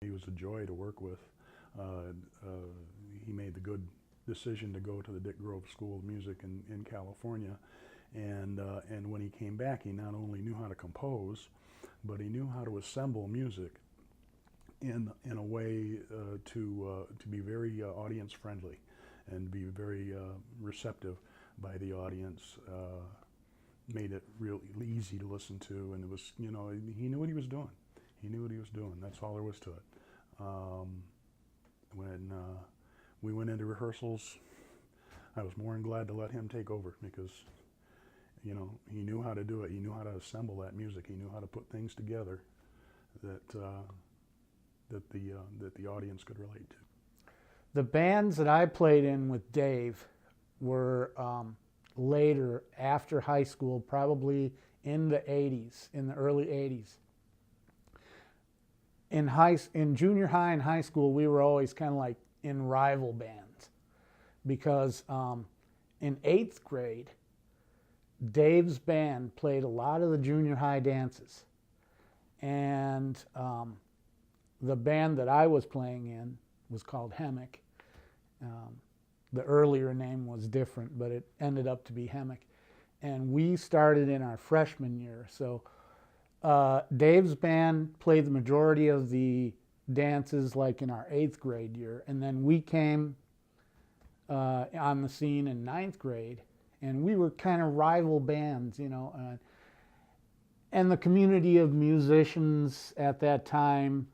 He was a joy to work with. He made the good decision to go to the Dick Grove School of Music in California, and when he came back, he not only knew how to compose, but he knew how to assemble music in a way to be very audience friendly and be very receptive by the audience. Made it real easy to listen to, and it was, you know, he knew what he was doing. He knew what he was doing. That's all there was to it. When we went into rehearsals, I was more than glad to let him take over because, you know, he knew how to do it. He knew how to assemble that music. He knew how to put things together that that the audience could relate to. The bands that I played in with Dave were later, after high school, probably in the 80s, in the early 80s. In junior high and high school, we were always kind of like in rival bands because in 8th grade, Dave's band played a lot of the junior high dances. And the band that I was playing in was called Hemic. The earlier name was different, but it ended up to be Hemic. And we started in our freshman year. So Dave's band played the majority of the dances like in our 8th grade year. And then we came on the scene in 9th grade. And we were kind of rival bands, you know. And the community of musicians at that time,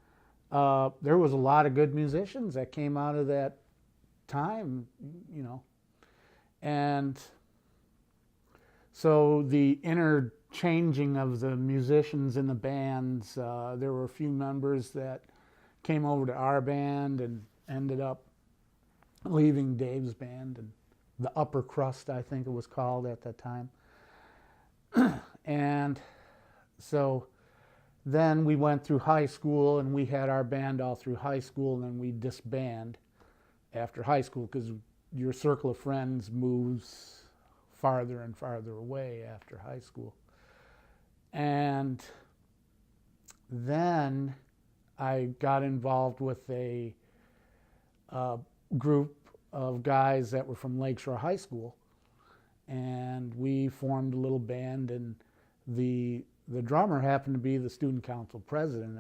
there was a lot of good musicians that came out of that time, you know. And so the interchanging of the musicians in the bands, there were a few members that came over to our band and ended up leaving Dave's band, and the Upper Crust, I think it was called at that time. And so then we went through high school, and we had our band all through high school, and then we disbanded after high school because your circle of friends moves farther and farther away after high school. And then I got involved with a group of guys that were from Lakeshore High School, and we formed a little band, and the drummer happened to be the student council president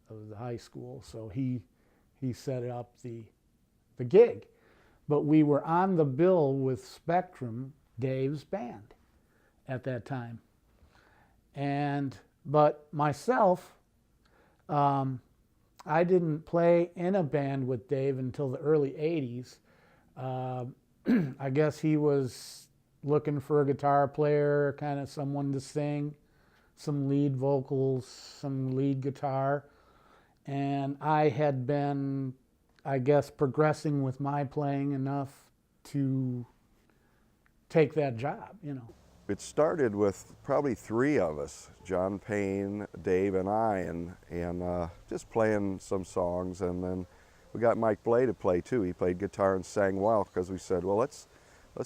of the high school, so he set up the gig. But we were on the bill with Spectrum, Dave's band, at that time. But myself, I didn't play in a band with Dave until the early 80s. I guess he was looking for a guitar player, kind of someone to sing, some lead vocals, some lead guitar. And I had been, I guess, progressing with my playing enough to take that job, you know. It started with probably 3 of us, John Payne, Dave, and I, and just playing some songs. And then we got Mike Blay to play too. He played guitar and sang well because we said, well, let's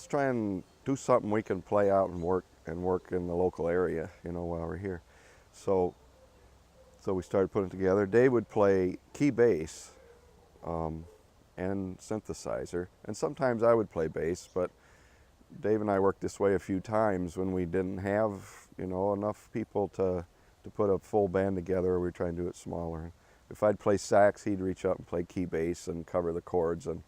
try and do something we can play out and work in the local area, you know, while we're here. So we started putting it together. Dave would play key bass and synthesizer, and sometimes I would play bass, but Dave and I worked this way a few times when we didn't have, you know, enough people to put a full band together, or we were trying to do it smaller. If I'd play sax, he'd reach up and play key bass and cover the chords, and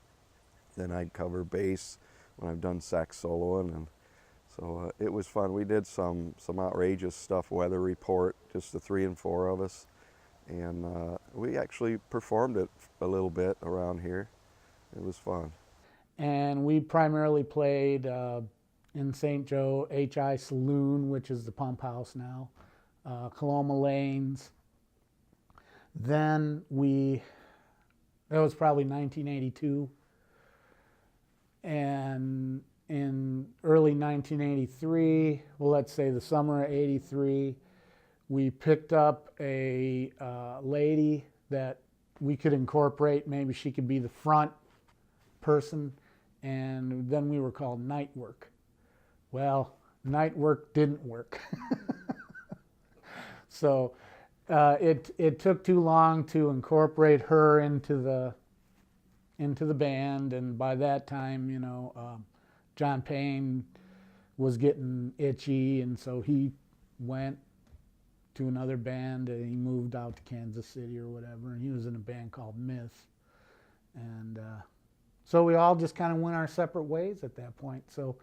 then I'd cover bass when I've done sax soloing, and so it was fun. We did some outrageous stuff, Weather Report, just the 3 and 4 of us, and we actually performed it a little bit around here. It was fun. And we primarily played in St. Joe, H.I. Saloon, which is the Pump House now, Coloma Lanes. Then that was probably 1982. And in early 1983, well, let's say the summer of 83, we picked up a lady that we could incorporate. Maybe she could be the front person, and then we were called Night Work. Well, Night Work didn't work. So it took too long to incorporate her into the band, and by that time, John Payne was getting itchy, and so he went to another band, and he moved out to Kansas City or whatever, and he was in a band called Myth, and so we all just kind of went our separate ways at that point. So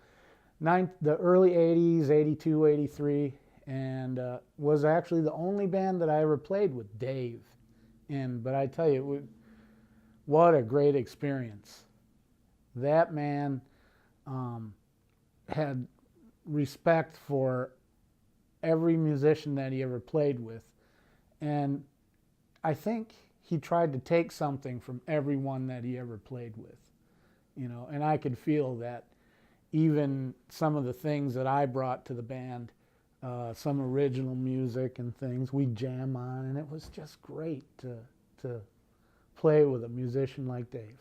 the early 80s, 82, 83, and was actually the only band that I ever played with Dave in. But I tell you, what a great experience. That man had respect for every musician that he ever played with. And I think he tried to take something from everyone that he ever played with. And I could feel that even some of the things that I brought to the band, some original music and things we'd jam on, and it was just great to play with a musician like Dave.